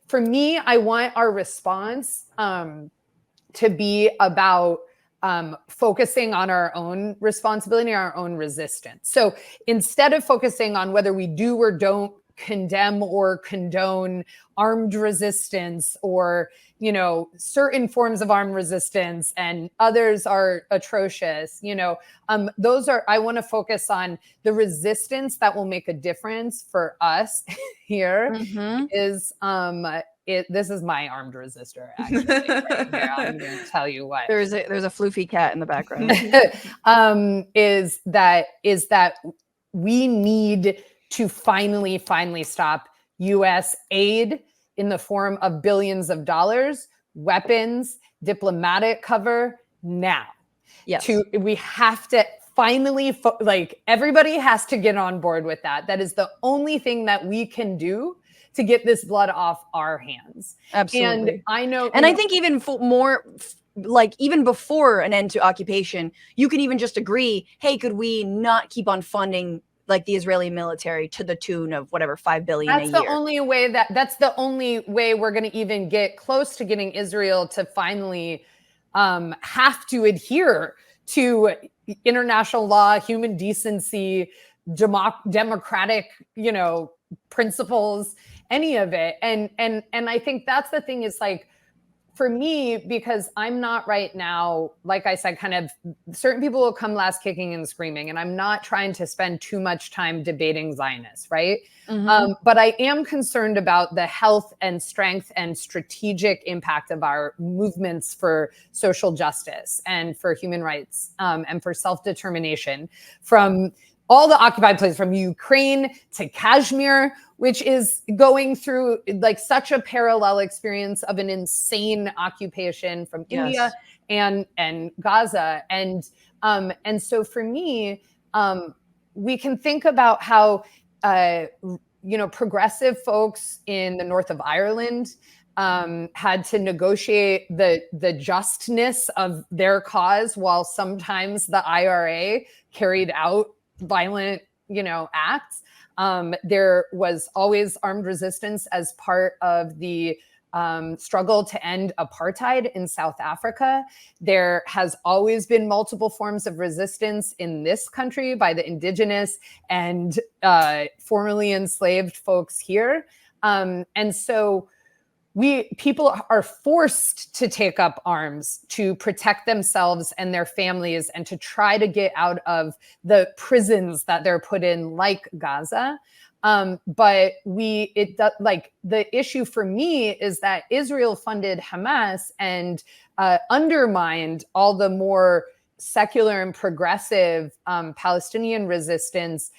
for me, I want our response to be about focusing on our own responsibility, our own resistance. So instead of focusing on whether we do or don't condemn or condone armed resistance, or, you know, certain forms of armed resistance and others are atrocious, you know, those are, I want to focus on the resistance that will make a difference for us here. Is this is my armed resistor, actually. Right here. I'm going to tell you what. There's a floofy cat in the background. Is that we need to finally stop U.S. aid in the form of billions of dollars, weapons, diplomatic cover now. Yes. We have to finally, like, everybody has to get on board with that. That is the only thing that we can do to get this blood off our hands. Absolutely. And I know, and I think even even before an end to occupation, you can even just agree, hey, could we not keep on funding like the Israeli military to the tune of whatever, $5 billion a year? That's the only way we're going to even get close to getting Israel to finally have to adhere to international law, human decency, democratic, you know, principles, any of it. And I think that's the thing, is like, for me, because I'm not right now, like I said, kind of certain people will come last kicking and screaming, and I'm not trying to spend too much time debating Zionists, right? But I am concerned about the health and strength and strategic impact of our movements for social justice and for human rights and for self-determination, from all the occupied places, from Ukraine to Kashmir, which is going through like such a parallel experience of an insane occupation, from India and Gaza. And so for me, we can think about how, you know, progressive folks in the north of Ireland had to negotiate the justness of their cause, while sometimes the IRA carried out violent, you know, acts. There was always armed resistance as part of the struggle to end apartheid in South Africa. There has always been multiple forms of resistance in this country by the indigenous and formerly enslaved folks here. And so people are forced to take up arms to protect themselves and their families, and to try to get out of the prisons that they're put in, like Gaza. But the issue for me is that Israel funded Hamas and undermined all the more secular and progressive Palestinian resistance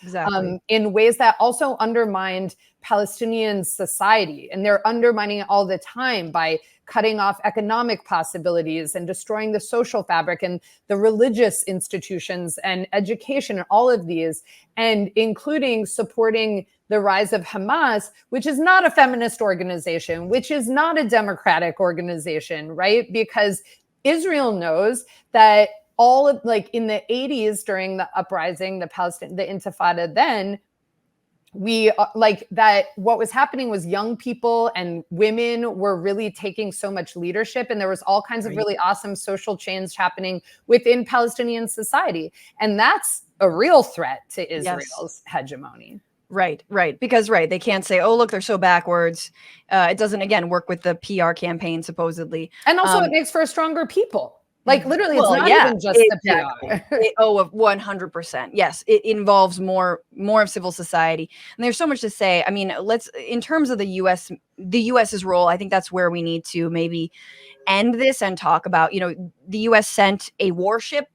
in ways that also undermined Palestinian society. And they're undermining it all the time by cutting off economic possibilities and destroying the social fabric and the religious institutions and education and all of these, and including supporting the rise of Hamas, which is not a feminist organization, which is not a democratic organization, right? Because Israel knows that all of, like, in the 80s during the uprising, the Intifada, then what was happening was young people and women were really taking so much leadership, and there was all kinds of really awesome social change happening within Palestinian society. And that's a real threat to Israel's hegemony. Right. Because, they can't say, oh, look, they're so backwards. It doesn't, again, work with the PR campaign, supposedly. And also it makes for stronger people. Like, literally, it's not even just the PR. 100%. Yes, it involves more of civil society. And there's so much to say. I mean, in terms of the US's role, I think that's where we need to maybe end this and talk about, you know, the US sent a warship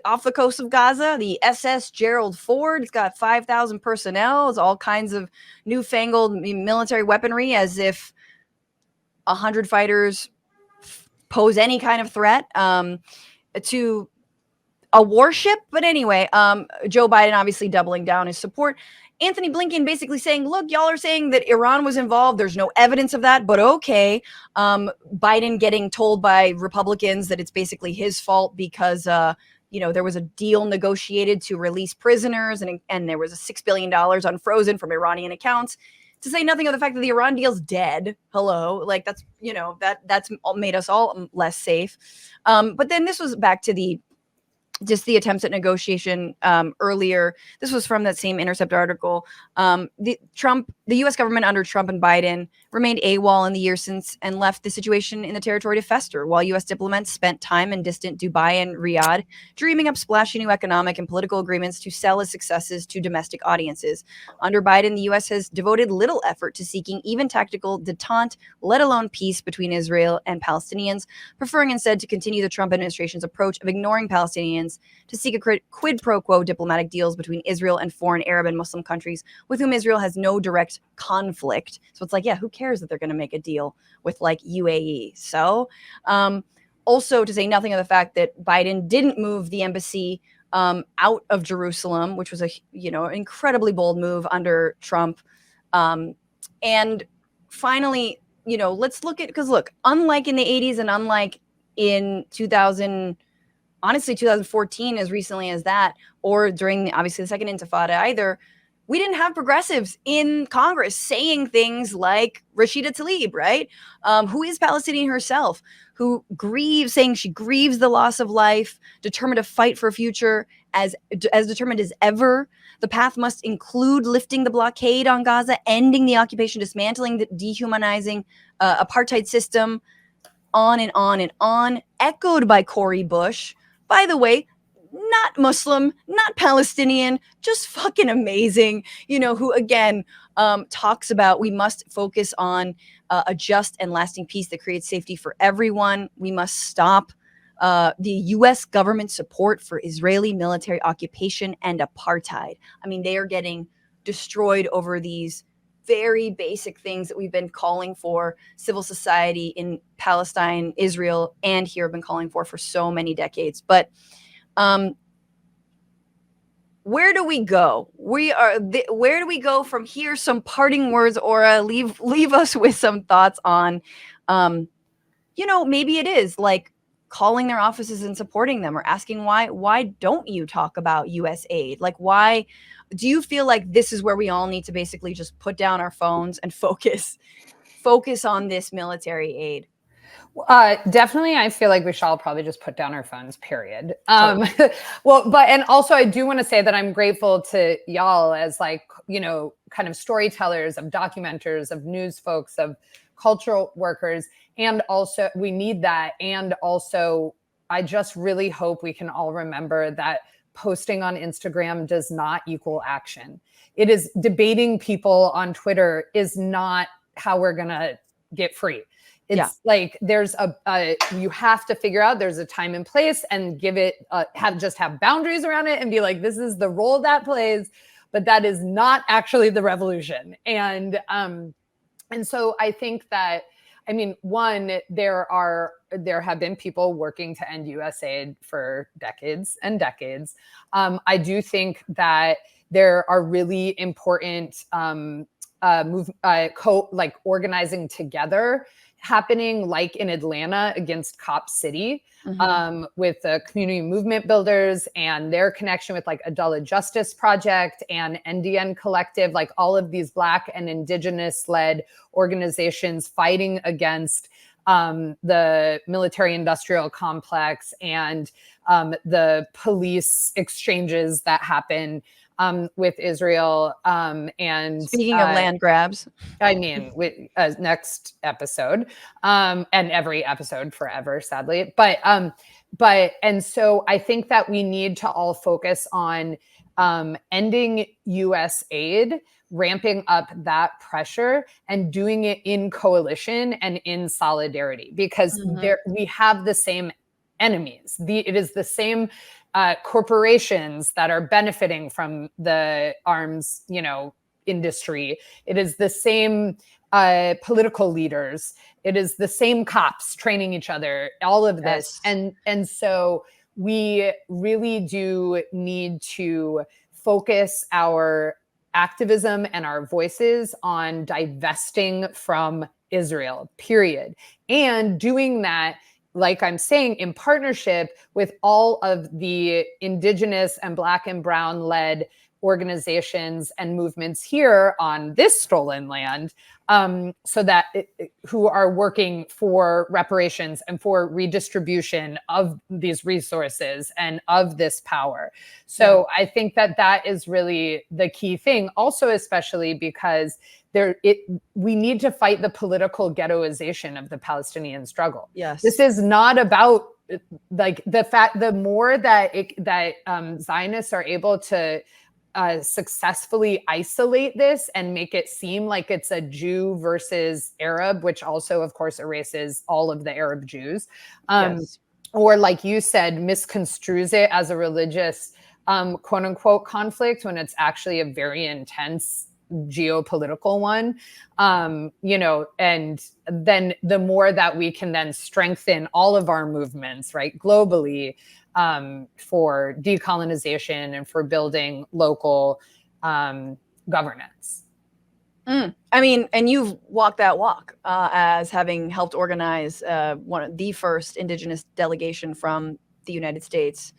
off the coast of Gaza, the SS Gerald Ford. It's got 5,000 personnel. It's all kinds of newfangled military weaponry, as if 100 fighters pose any kind of threat to a warship. But anyway, Joe Biden obviously doubling down his support. Anthony Blinken basically saying, look, y'all are saying that Iran was involved. There's no evidence of that, but okay. Biden getting told by Republicans that it's basically his fault because, you know, there was a deal negotiated to release prisoners, and there was a $6 billion unfrozen from Iranian accounts. To say nothing of the fact that the Iran deal's dead. Hello, like that's that's made us all less safe. But then this was back to the attempts at negotiation earlier. This was from that same Intercept article. The U.S. government under Trump and Biden remained AWOL in the years since and left the situation in the territory to fester, while U.S. diplomats spent time in distant Dubai and Riyadh, dreaming up splashy new economic and political agreements to sell as successes to domestic audiences. Under Biden, the U.S. has devoted little effort to seeking even tactical detente, let alone peace between Israel and Palestinians, preferring instead to continue the Trump administration's approach of ignoring Palestinians to seek a quid pro quo diplomatic deals between Israel and foreign Arab and Muslim countries with whom Israel has no direct conflict. So it's like, yeah, who cares that they're going to make a deal with like UAE? So also to say nothing of the fact that Biden didn't move the embassy out of Jerusalem, which was an incredibly bold move under Trump. And finally, let's look at, because look, unlike in the 80s and unlike in 2014, as recently as that, or during obviously the second Intifada either, we didn't have progressives in Congress saying things like Rashida Tlaib, right? Who is Palestinian herself, who saying she grieves the loss of life, determined to fight for a future as determined as ever. The path must include lifting the blockade on Gaza, ending the occupation, dismantling the dehumanizing apartheid system, on and on and on, echoed by Cori Bush. By the way, not Muslim, not Palestinian, just fucking amazing, who again talks about we must focus on a just and lasting peace that creates safety for everyone. We must stop the U.S. government support for Israeli military occupation and apartheid. I mean, they are getting destroyed over these very basic things that we've been calling for, civil society in Palestine, Israel, and here have been calling for so many decades. But where do we go? Where do we go from here? Some parting words, Aura. Leave us with some thoughts on, maybe it is like calling their offices and supporting them, or asking why don't you talk about U.S. aid? Like, why do you feel like this is where we all need to basically just put down our phones and focus on this military aid? Definitely, I feel like we should all probably just put down our phones, period. And also I do want to say that I'm grateful to y'all as kind of storytellers, of documenters, of news folks, of cultural workers. And also we need that. And also I just really hope we can all remember that posting on Instagram does not equal action. It is debating people on Twitter is not how we're going to get free. It's like there's you have to figure out there's a time and place and give it, have boundaries around it and be like, this is the role that plays, but that is not actually the revolution. And so I think that, one, there have been people working to end U.S. aid for decades and decades. I do think that there are really important organizing together happening, like in Atlanta against Cop City, with the community movement builders and their connection with like Adult Justice Project and NDN Collective, like all of these Black and Indigenous-led organizations fighting against the military-industrial complex and the police exchanges that happen with Israel. And speaking of land grabs, next episode, and every episode forever, sadly. And so I think that we need to all focus on ending U.S. aid, ramping up that pressure, and doing it in coalition and in solidarity, because we have the same enemies. It is the same corporations that are benefiting from the arms, industry. It is the same political leaders. It is the same cops training each other, all of this. And so we really do need to focus our activism and our voices on divesting from Israel, period. And doing that, like I'm saying, in partnership with all of the Indigenous and Black and Brown led organizations and movements here on this stolen land, so that who are working for reparations and for redistribution of these resources and of this power. So I think that is really the key thing. Also, especially because we need to fight the political ghettoization of the Palestinian struggle. Yes, this is not about like the more that Zionists are able to successfully isolate this and make it seem like it's a Jew versus Arab, which also, of course, erases all of the Arab Jews. Or like you said, misconstrues it as a religious quote unquote conflict when it's actually a very intense geopolitical one, and then the more that we can then strengthen all of our movements, right, globally, for decolonization and for building local governance. I mean, and you've walked that walk as having helped organize the first indigenous delegation from the United States,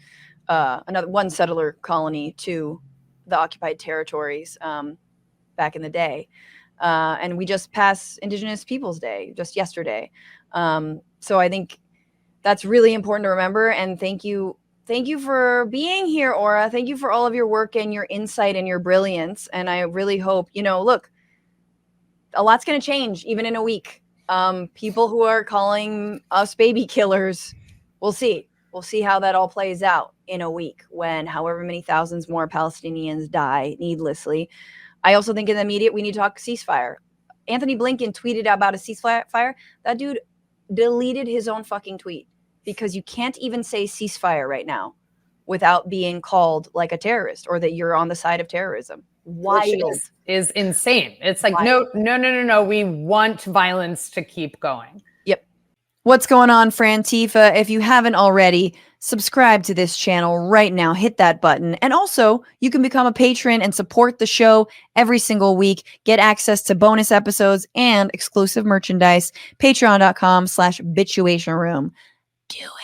one settler colony to the occupied territories back in the day. And we just passed Indigenous Peoples Day just yesterday. So I think that's really important to remember. And thank you for being here, Aura. Thank you for all of your work and your insight and your brilliance. And I really hope, look, a lot's going to change even in a week. People who are calling us baby killers, we'll see how that all plays out in a week when however many thousands more Palestinians die needlessly. I also think in the immediate, we need to talk ceasefire. Anthony Blinken tweeted about a ceasefire. That dude deleted his own fucking tweet because you can't even say ceasefire right now without being called like a terrorist or that you're on the side of terrorism. Wild. Is insane. It's like, no. We want violence to keep going. Yep. What's going on, Frantifa? If you haven't already, subscribe to this channel right now. Hit that button. And also, you can become a patron and support the show every single week. Get access to bonus episodes and exclusive merchandise. Patreon.com/Bitchuation Room. Do it.